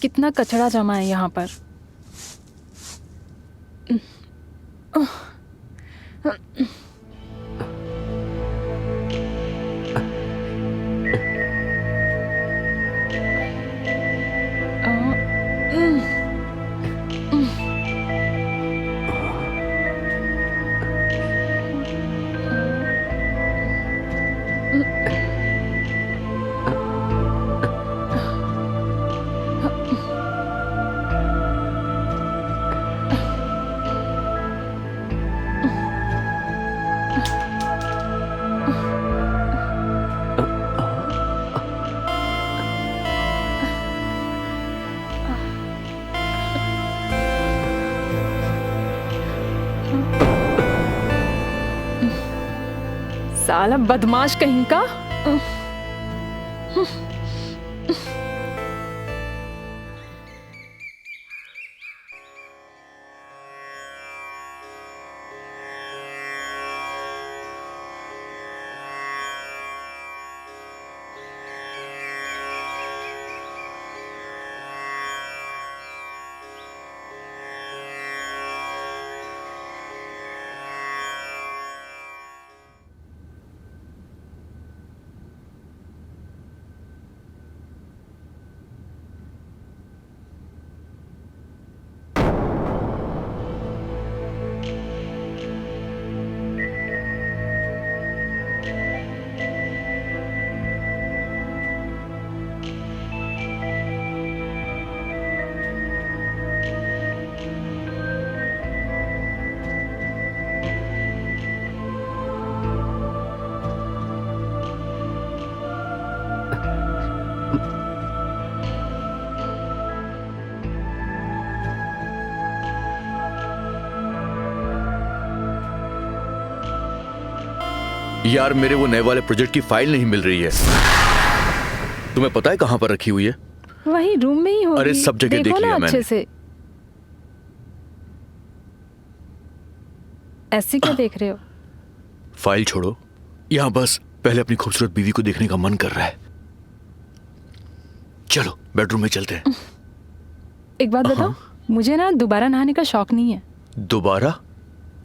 कितना कचरा जमा है यहाँ पर। साला बदमाश कहीं का। यार मेरे वो नए वाले प्रोजेक्ट की फाइल नहीं मिल रही है। तुम्हें पता है कहाँ पर रखी हुई है? वही रूम में ही होगी। अरे सब जगह देख लिया अच्छे मैंने। से। ऐसे क्या देख रहे हो? फाइल छोड़ो, यहाँ बस पहले अपनी खूबसूरत बीवी को देखने का मन कर रहा है। चलो बेडरूम में चलते हैं। एक बात बताओ, मुझे ना दोबारा नहाने का शौक नहीं है। दोबारा?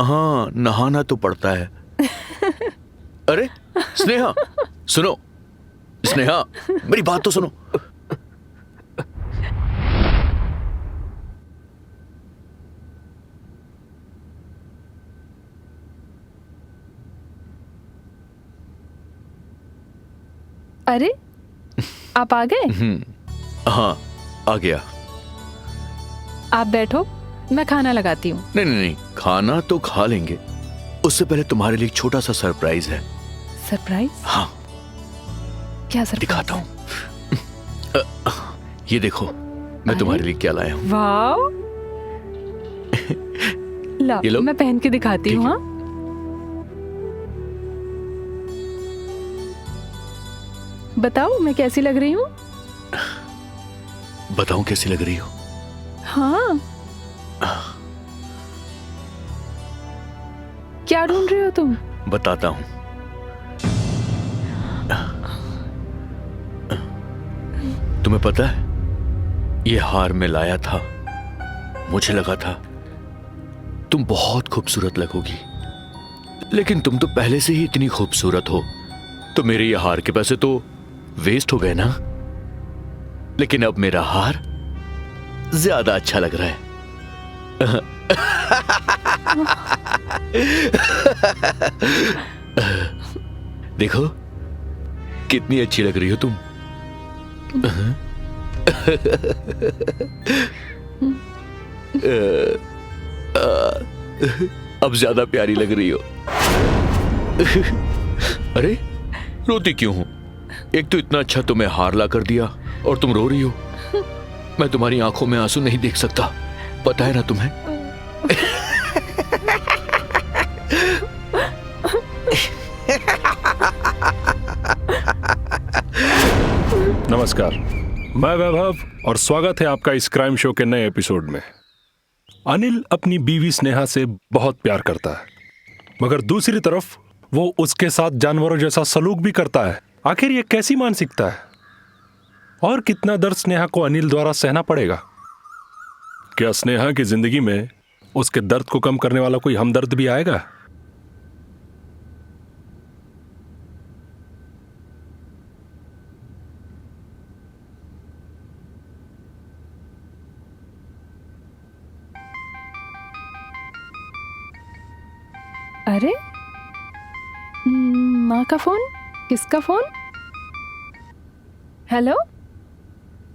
हाँ, नहाना तो पड़ता है। अरे स्नेहा, सुनो। स्नेहा, मेरी बात तो सुनो। अरे आप आ गए? हाँ, आ गया। आप बैठो, मैं खाना लगाती हूँ। नहीं नहीं नहीं, खाना तो खा लेंगे, उससे पहले तुम्हारे लिए एक छोटा सा सरप्राइज है। सरप्राइज? हाँ, क्या सरप्राइज? दिखाता हूँ। ये देखो, मैं तुम्हारे लिए क्या लाया हूँ। वाव! ये लो। मैं पहन के दिखाती हूँ। हाँ, बताओ मैं कैसी लग रही हूँ? बताऊं कैसी लग रही हो? हाँ, क्या ढूंढ रहे हो तुम? बताता हूं। तुम्हें पता है, ये हार मैं लाया था, मुझे लगा था तुम बहुत खूबसूरत लगोगी, लेकिन तुम तो पहले से ही इतनी खूबसूरत हो, तो मेरे ये हार के पैसे तो वेस्ट हो गए ना। लेकिन अब मेरा हार ज्यादा अच्छा लग रहा है। देखो कितनी अच्छी लग रही हो तुम। अब ज्यादा प्यारी लग रही हो। अरे रोती क्यों हो? एक तो इतना अच्छा तुम्हें हार ला कर दिया और तुम रो रही हो। मैं तुम्हारी आंखों में आंसू नहीं देख सकता, पता है ना तुम्हें? नमस्कार, मैं वैभव और स्वागत है आपका इस क्राइम शो के नए एपिसोड में। अनिल अपनी बीवी स्नेहा से बहुत प्यार करता है, मगर दूसरी तरफ वो उसके साथ जानवरों जैसा सलूक भी करता है। आखिर ये कैसी मानसिकता है? और कितना दर्द स्नेहा को अनिल द्वारा सहना पड़ेगा? क्या स्नेहा की जिंदगी में उसके दर्द को कम करने वाला कोई हमदर्द भी आएगा? अरे माँ का फोन? किसका फोन? हेलो?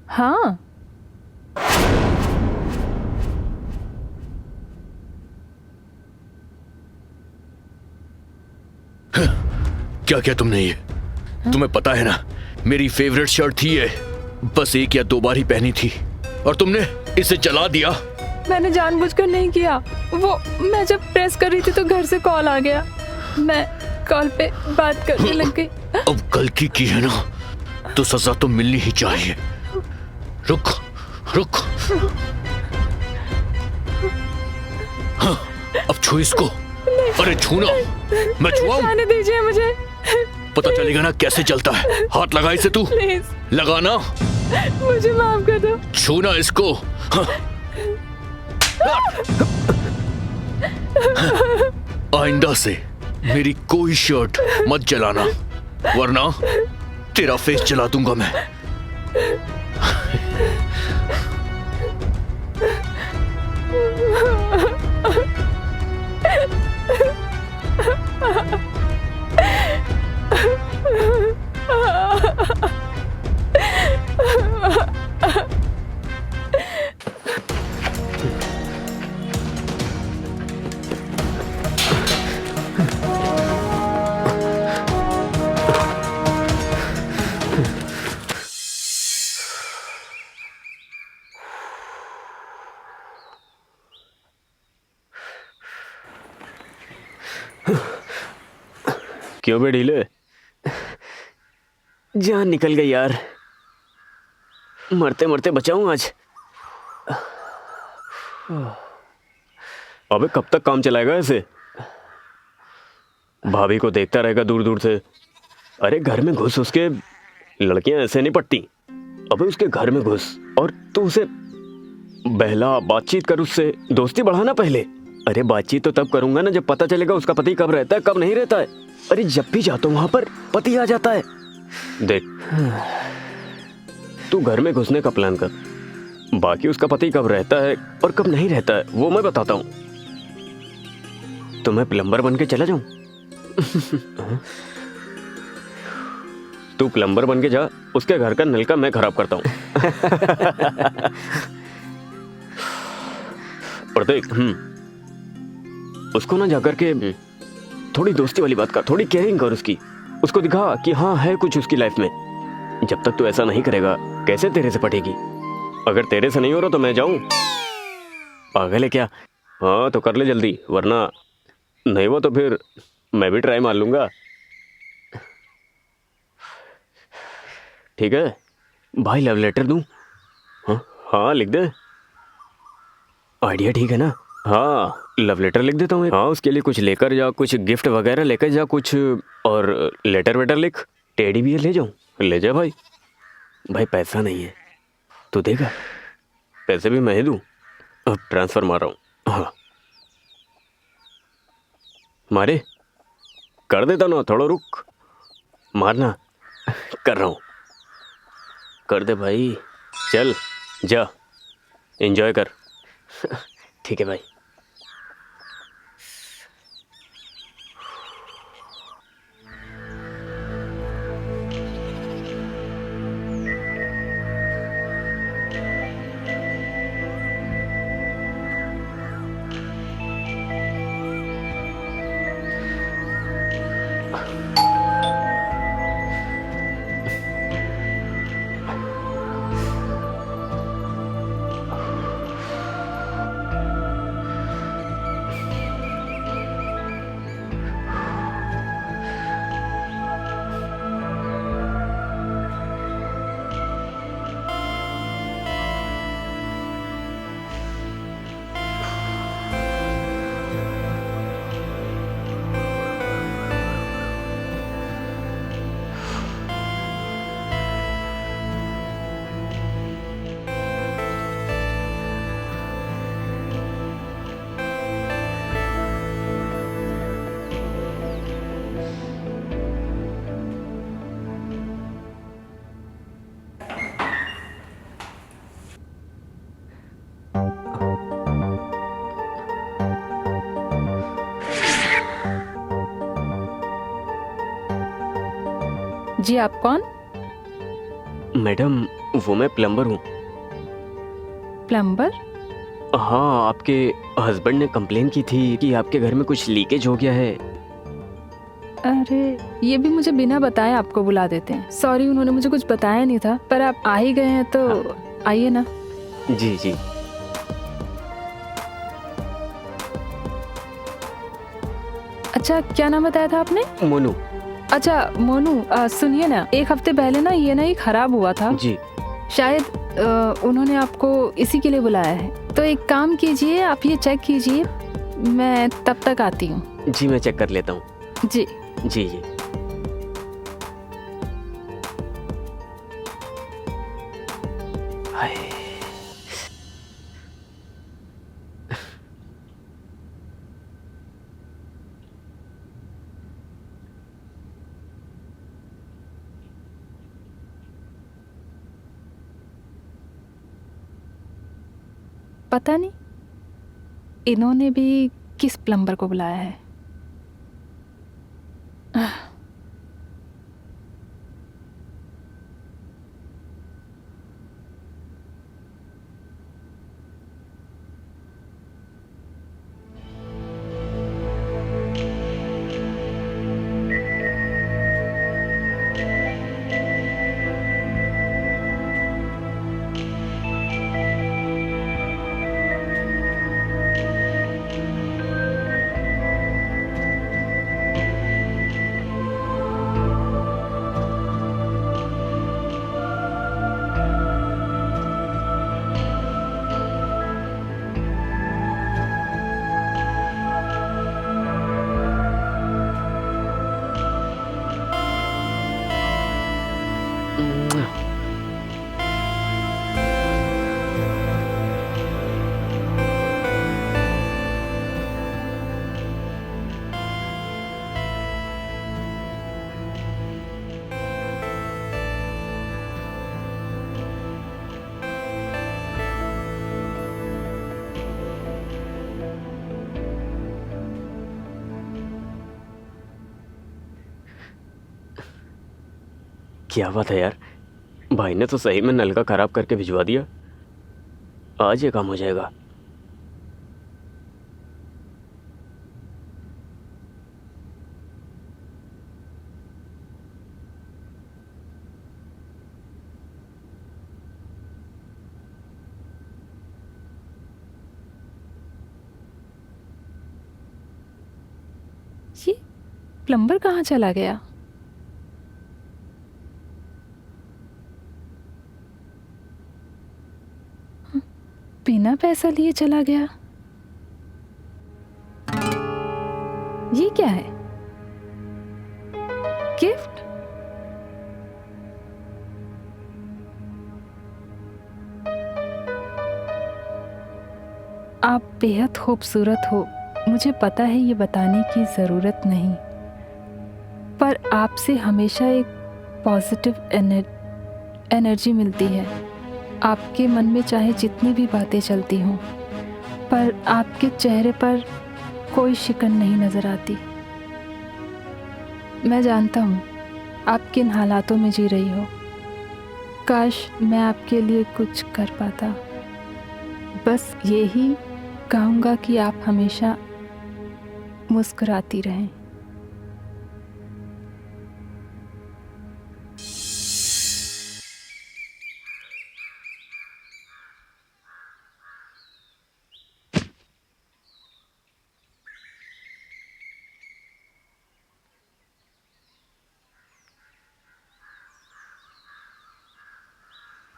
हाँ। क्या किया तुमने ये? तुम्हें पता है ना, मेरी फेवरेट शर्ट थी ये। बस एक या दो बार ही पहनी थी और तुमने इसे जला दिया। मैंने जानबूझकर नहीं किया। वो मैं जब प्रेस कर रही थी तो घर से कॉल आ गया। मैं कॉल पे बात करने लग गई। अब गलती की है ना तो सजा तो मिलनी ही चाहिए। रुक रुक। हाँ, अब छू इसको। अरे छूना। मैं छुआऊं? जाने दीजिए मुझे। पता चलेगा ना कैसे चलता है। हाथ लगा इसे तू। प्लीज लगाना। मुझे माफ कर दो। छूना इसको। हाँ। आइंदा से मेरी कोई शर्ट मत जलाना, वरना तेरा फेस जला दूंगा मैं। क्यों बे ढीले? जान निकल गई यार। मरते मरते बचाऊं आज। अबे कब तक काम चलाएगा ऐसे? भाभी को देखता रहेगा दूर दूर से। अरे घर में घुस, उसके लड़कियां ऐसे नहीं पटती। अबे उसके घर में घुस और तू उसे बहला, बातचीत कर, उससे दोस्ती बढ़ाना पहले। अरे बातचीत तो तब करूंगा ना जब पता चलेगा उसका पति कब रहता है कब नहीं रहता है। अरे जब भी जाता हूं वहां पर पति आ जाता है। देख, तू घर में घुसने का प्लान कर, बाकी उसका पति कब रहता है और कब नहीं रहता है वो मैं बताता हूं। तो मैं प्लम्बर बन के चला जाऊं? तू प्लम्बर बन के जा, उसके घर का नल का मैं खराब करता हूं। और देख, उसको ना जाकर के थोड़ी दोस्ती वाली बात कर, थोड़ी केयरिंग कर उसकी। उसको दिखा कि हाँ है कुछ उसकी लाइफ में। जब तक तू ऐसा नहीं करेगा कैसे तेरे से पटेगी? अगर तेरे से नहीं हो रहा तो मैं जाऊं? पागल है क्या? हाँ तो कर ले जल्दी, वरना नहीं वो तो फिर मैं भी ट्राई मार लूंगा। ठीक है भाई, लव लेटर दूं? हाँ हाँ लिख दे। आइडिया ठीक है ना? हाँ लव लेटर लिख देता हूँ। हाँ उसके लिए कुछ लेकर जा, कुछ गिफ्ट वगैरह लेकर जा कुछ, और लेटर वेटर लिख। टेडी बियर ले जाऊँ? ले जा भाई। भाई पैसा नहीं है, तू देगा? पैसे भी मैं ही दूँ? अब ट्रांसफर मार रहा हूँ। हाँ मारे, कर देता ना, थोड़ा रुक, मारना। कर रहा हूँ, कर दे भाई। चल जा, एंजॉय कर। ठीक है भाई। जी, आप कौन? मैडम वो मैं प्लम्बर हूँ। प्लम्बर? हाँ, आपके हस्बैंड ने कंप्लेन की थी कि आपके घर में कुछ लीकेज हो गया है। अरे, ये भी मुझे बिना बताए आपको बुला देते हैं। सॉरी, उन्होंने मुझे कुछ बताया नहीं था, पर आप आ ही गए हैं तो आइए ना। जी जी। अच्छा, क्या नाम बताया था आपने? मोनू। अच्छा मोनू, सुनिए ना, एक हफ्ते पहले ना ये नई खराब हुआ था। जी। शायद उन्होंने आपको इसी के लिए बुलाया है। तो एक काम कीजिए, आप ये चेक कीजिए, मैं तब तक आती हूँ। जी मैं चेक कर लेता हूँ। जी। जी जी। हाय। पता नहीं इन्होंने भी किस प्लम्बर को बुलाया है। क्या बात है यार, भाई ने तो सही में नल का खराब करके भिजवा दिया। आज ये काम हो जाएगा। ये प्लम्बर कहाँ चला गया? बिना पैसा लिए चला गया। ये क्या है? गिफ्ट? आप बेहद खूबसूरत हो, मुझे पता है, ये बताने की ज़रूरत नहीं, पर आपसे हमेशा एक पॉजिटिव एनर्जी मिलती है। आपके मन में चाहे जितनी भी बातें चलती हों, पर आपके चेहरे पर कोई शिकन नहीं नज़र आती। मैं जानता हूँ आप किन हालातों में जी रही हो। काश मैं आपके लिए कुछ कर पाता। बस यही कहूँगा कि आप हमेशा मुस्कुराती रहें।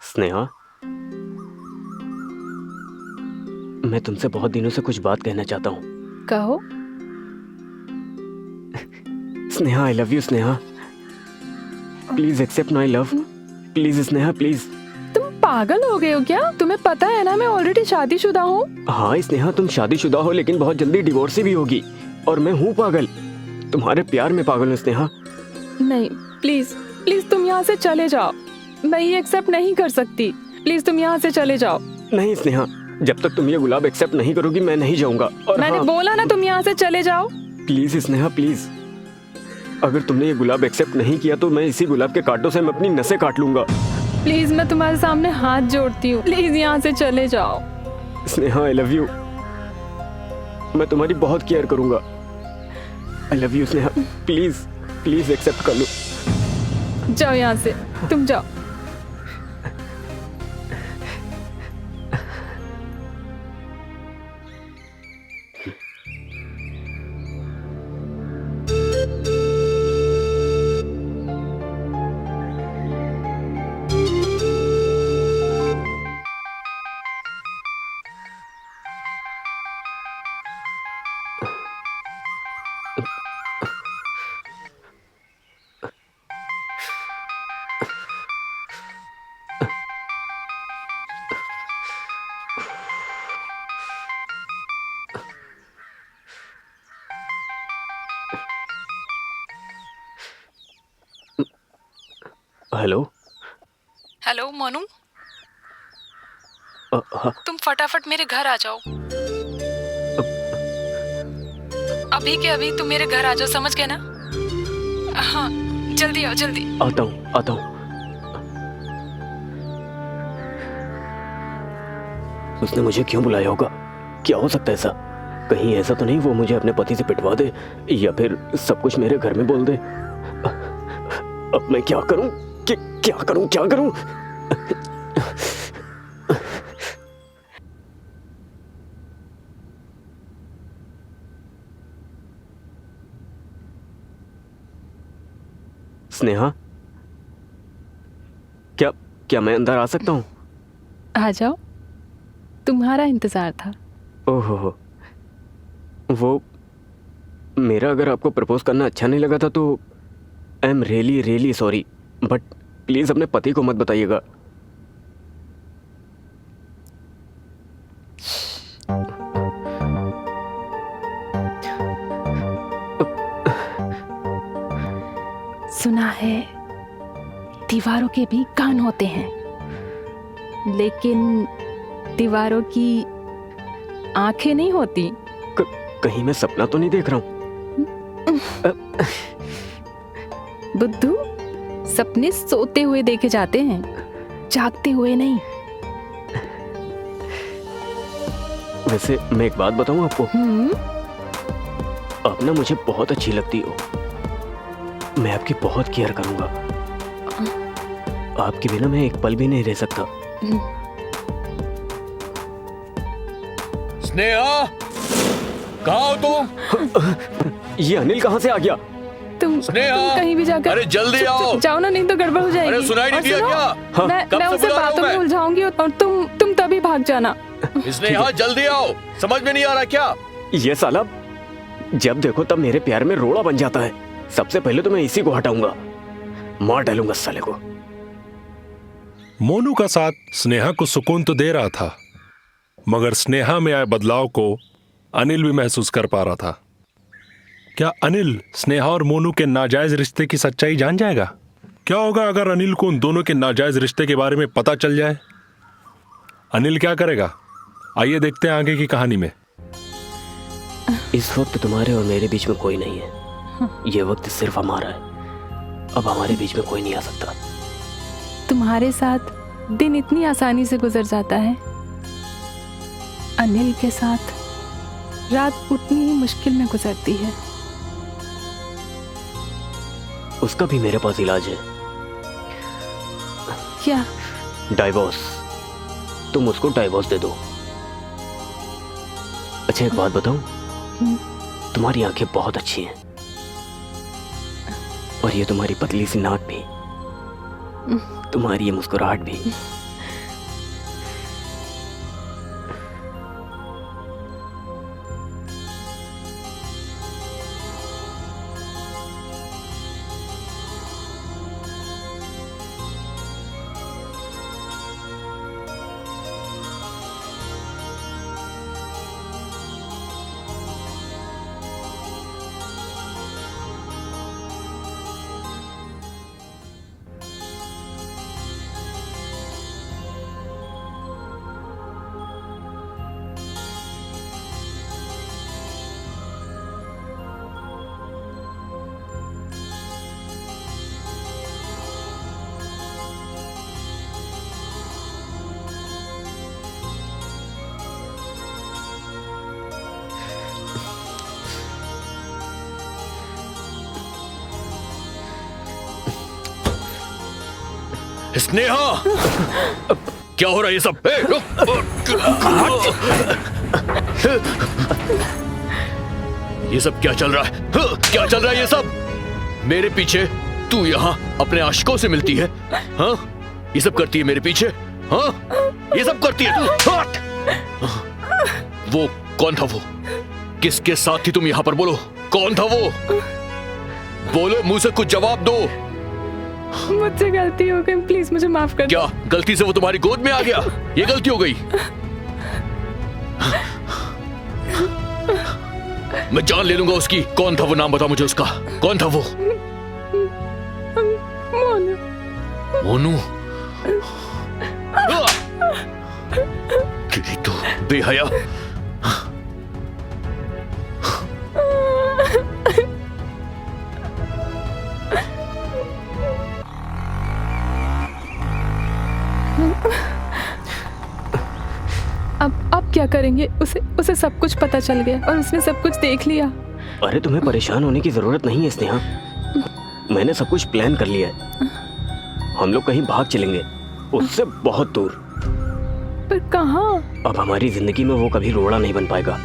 स्नेहा, मैं तुमसे बहुत दिनों से कुछ बात कहना चाहता हूँ। कहो। Sneha, I love you Sneha. Please accept my love. Please Sneha, please. तुम पागल हो गए हो क्या? तुम्हें पता है ना मैं ऑलरेडी शादीशुदा हूँ। हाँ स्नेहा, तुम शादीशुदा हो लेकिन बहुत जल्दी डिवोर्स भी होगी, और मैं हूँ पागल। तुम्हारे प्यार में पागल हूँ स्नेहा। नहीं, प्लीज प्लीज तुम यहाँ से चले जाओ। मैं ये एक्सेप्ट नहीं कर सकती। प्लीज तुम यहाँ से चले जाओ। नहीं स्नेहा, जब तक तुम ये गुलाब एक्सेप्ट नहीं करोगी मैं नहीं जाऊंगा। और मैंने बोला ना तुम यहाँ से चले जाओ। Please Sneha, please. अगर तुमने ये गुलाब एक्सेप्ट नहीं किया तो मैं इसी गुलाब के कांटों से मैं अपनी नसें काट लूंगा। प्लीज मैं तुम्हारे सामने हाथ जोड़ती हूँ, प्लीज यहाँ से चले जाओ। स्नेहा आई लव यू, मैं तुम्हारी बहुत केयर करूंगा। I love you Sneha, please please accept कर लो। जाओ यहाँ से, तुम जाओ। हेलो। हेलो मोनू, हाँ, तुम फटाफट मेरे घर आ जाओ। अभी के अभी तुम मेरे घर आ जाओ, समझ गए ना? हाँ, जल्दी आओ, जल्दी। आता हूँ आता हूँ। उसने मुझे क्यों बुलाया होगा? क्या हो सकता है ऐसा? कहीं ऐसा तो नहीं वो मुझे अपने पति से पिटवा दे या फिर सब कुछ मेरे घर में बोल दे। अब मैं क्या करूं? क्या करूं? क्या करूं? स्नेहा, क्या क्या मैं अंदर आ सकता हूं? आ जाओ, तुम्हारा इंतजार था। ओहो, वो मेरा अगर आपको प्रपोज करना अच्छा नहीं लगा था तो I am really really sorry, but please अपने पति को मत बताइएगा। सुना है दीवारों के भी कान होते हैं, लेकिन दीवारों की आंखें नहीं होती। कहीं मैं सपना तो नहीं देख रहा हूं? बुद्धू, सपने सोते हुए देखे जाते हैं, जागते हुए नहीं। वैसे मैं एक बात बताऊं आपको, आप ना मुझे बहुत अच्छी लगती हो। मैं आपकी बहुत केयर करूंगा। आपके बिना मैं एक पल भी नहीं रह सकता। स्नेहा, कहाँ हो तुम? ये अनिल कहाँ से आ गया? तुम कहीं भी जाकर अरे जल्दी आओ। जाओ ना, नहीं तो गड़बड़ हो जाएगी। अरे सुनाई नहीं और दिया सुनो, क्या? मैं उसे बातों में उलझाऊंगी और तुम तभी भाग जाना। स्नेहा जल्दी आओ, समझ में नहीं आ रहा क्या? ये साला जब देखो तब मेरे प्यार में रोड़ा बन जाता है। सबसे पहले तो मैं इसी को हटाऊंगा, मार डालूंगा साले को। मोनू का साथ स्नेहा को सुकून तो दे रहा था, मगर स्नेहा में आए बदलाव को अनिल भी महसूस कर पा रहा था। क्या अनिल स्नेहा और मोनू के नाजायज रिश्ते की सच्चाई जान जाएगा? क्या होगा अगर अनिल को उन दोनों के नाजायज रिश्ते के बारे में पता चल जाए? अनिल क्या करेगा? आइए देखते हैं आगे की कहानी में। इस वक्त तुम्हारे और मेरे बीच में कोई नहीं है। ये वक्त सिर्फ हमारा है। अब हमारे बीच में कोई नहीं आ सकता। तुम्हारे साथ दिन इतनी आसानी से गुजर जाता है, अनिल के साथ रात उतनी ही मुश्किल में गुजरती है। उसका भी मेरे पास इलाज है। क्या? डाइवोर्स। तुम उसको डाइवोर्स दे दो। अच्छा एक बात बताऊं, तुम्हारी आंखें बहुत अच्छी हैं और ये तुम्हारी पतली सी नाक भी, तुम्हारी ये मुस्कुराहट भी। स्नेहा, क्या हो रहा है ये सब? ये सब क्या चल रहा है? क्या चल रहा है ये सब? मेरे पीछे तू यहाँ अपने आशिकों से मिलती है? हाँ, ये सब करती है मेरे पीछे? हाँ, ये सब करती है तू? वो कौन था? वो किसके साथ थी तुम यहाँ पर? बोलो, कौन था वो? बोलो, मुझे कुछ जवाब दो। मुझसे गलती हो गई, प्लीज मुझे माफ कर दो। क्या गलती से वो तुम्हारी गोद में आ गया? ये गलती हो गई? मैं जान ले लूंगा उसकी। कौन था वो? नाम बताओ मुझे उसका। कौन था वो? मोनू। मोनू? तेरी तो बेहया। अब क्या करेंगे? उसे सब कुछ पता चल गया और उसने सब कुछ देख लिया। अरे तुम्हें परेशान होने की जरूरत नहीं है स्नेहा, मैंने सब कुछ प्लान कर लिया है। हम लोग कहीं भाग चलेंगे, उससे बहुत दूर। पर कहाँ? अब हमारी जिंदगी में वो कभी रोड़ा नहीं बन पाएगा।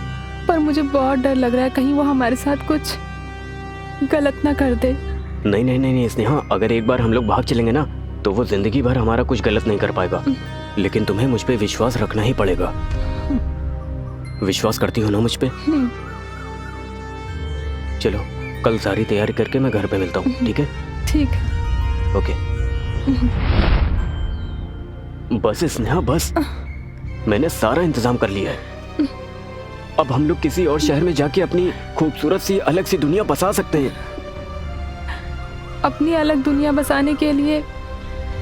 पर मुझे बहुत डर लग रहा है, कहीं वो हमारे साथ कुछ गलत ना कर दे। नहीं नहीं नहीं नहीं स्नेहा, अगर एक बार हम लोग भाग चलेंगे ना तो वो जिंदगी भर हमारा कुछ गलत नहीं कर पाएगा। लेकिन तुम्हें मुझ पे विश्वास रखना ही पड़ेगा। विश्वास करती हो ना मुझ पे? चलो कल सारी तैयारी करके मैं घर पे मिलता हूँ, ठीक है? ठीक। ओके। बस स्नेहा बस, मैंने सारा इंतजाम कर लिया है। अब हम लोग किसी और शहर में जाके अपनी खूबसूरत सी अलग सी दुनिया बसा सकते हैं। अपनी अलग दुनिया बसाने के लिए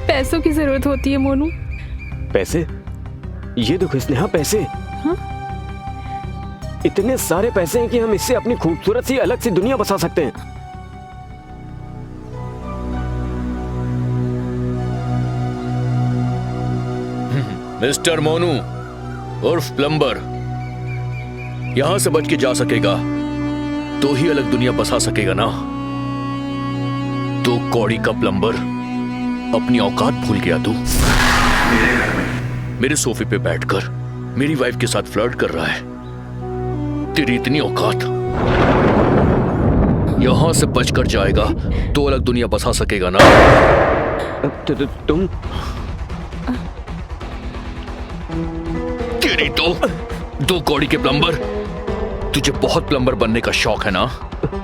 पैसों की जरूरत होती है मोनू। पैसे? ये देखो स्नेहा, पैसे। हाँ? इतने सारे पैसे हैं कि हम इससे अपनी खूबसूरत सी अलग सी दुनिया बसा सकते हैं। मिस्टर मोनू उर्फ प्लम्बर, यहां से बच के जा सकेगा तो ही अलग दुनिया बसा सकेगा ना। तो कौड़ी का प्लम्बर, अपनी औकात भूल गया तू। मेरे सोफे पे बैठकर मेरी वाइफ के साथ फ्लर्ट कर रहा है। तेरी इतनी औकात, यहां से बचकर जाएगा तो अलग दुनिया बसा सकेगा ना। तुम तेरी तो दो कौड़ी के प्लम्बर, तुझे बहुत प्लम्बर बनने का शौक है ना?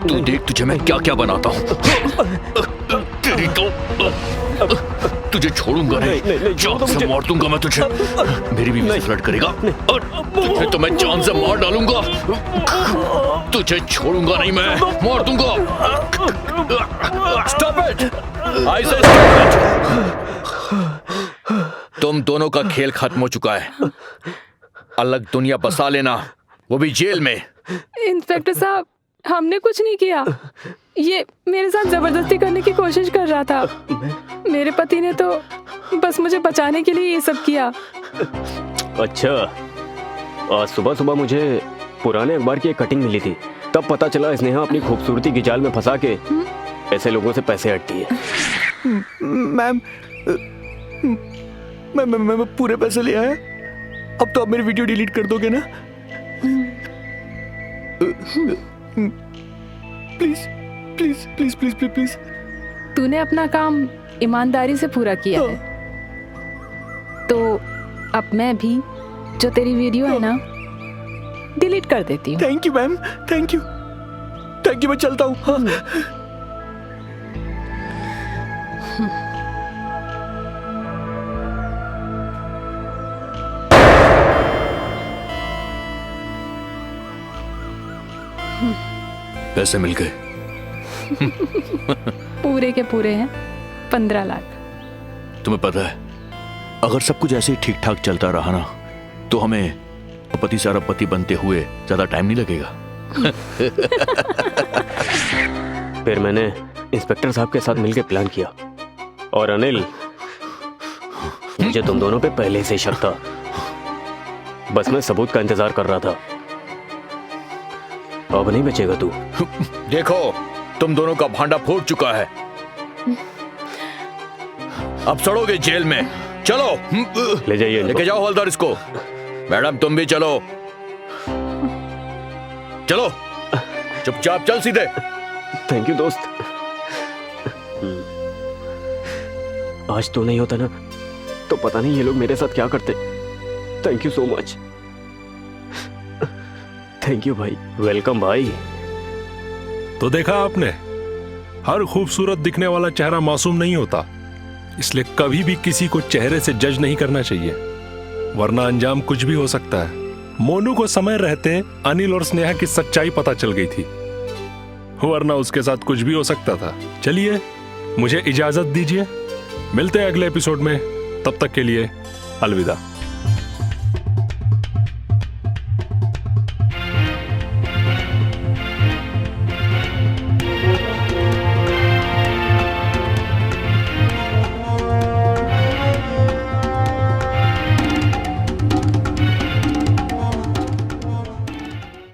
तू देख तुझे मैं क्या क्या बनाता हूँ। तेरी तो तुझे छोड़ूंगा नहीं, जान से मार दूंगा मैं तुझे। मेरी बीवी से फ्लर्ट करेगा और तुझे तो मैं जान से मार डालूंगा। तुझे छोड़ूंगा नहीं मैं, मार दूंगा। स्टॉप इट, आई से स्टॉप इट। तुम दोनों का खेल खत्म हो चुका है। अलग दुनिया बसा लेना, वो भी जेल में। इंस्पेक्टर साहब, हमने कुछ नहीं किया। ये मेरे साथ जबरदस्ती करने की कोशिश कर रहा था। मेरे पति ने तो बस मुझे बचाने के लिए ये सब किया। अच्छा, आज सुबह सुबह मुझे पुराने अखबार की एक कटिंग मिली थी, तब पता चला स्नेहा अपनी खूबसूरती की जाल में फंसा के ऐसे लोगों से पैसे हटती है। मैम, मैं पूरे पैसे ले आया। अब तो आप मेरी वीडियो डिलीट कर दोगे ना? Please please please please please please. तूने अपना काम ईमानदारी से पूरा किया है, तो अब मैं भी जो तेरी वीडियो है ना डिलीट कर देती हूँ। Thank you ma'am, thank you, thank you. मैं चलता हूँ। हाँ। पैसे मिल गए। पूरे के पूरे हैं 15 लाख। तुम्हें पता है, अगर सब कुछ ऐसे ही ठीक ठाक चलता रहा ना तो हमें पति से अरबपति बनते हुए ज्यादा टाइम नहीं लगेगा। फिर मैंने इंस्पेक्टर साहब के साथ मिलकर प्लान किया, और अनिल, मुझे तुम दोनों पे पहले से शक था, बस मैं सबूत का इंतजार कर रहा था। अब नहीं बचेगा तू। देखो, तुम दोनों का भांडा फूट चुका है। अब सड़ोगे जेल में। चलो ले जाइए इनको। लेके जाओ हवलदार इसको। मैडम तुम भी चलो, चलो चुपचाप चल सीधे। थैंक यू दोस्त। आज तो नहीं होता ना तो पता नहीं ये लोग मेरे साथ क्या करते। Thank you so much. Thank you भाई। वेलकम भाई। तो देखा आपने, हर खूबसूरत दिखने वाला चेहरा मासूम नहीं होता, इसलिए कभी भी किसी को चेहरे से जज नहीं करना चाहिए, वरना अंजाम कुछ भी हो सकता है। मोनू को समय रहते अनिल और स्नेहा की सच्चाई पता चल गई थी, वरना उसके साथ कुछ भी हो सकता था। चलिए मुझे इजाजत दीजिए, मिलते हैं अगले एपिसोड में, तब तक के लिए अलविदा।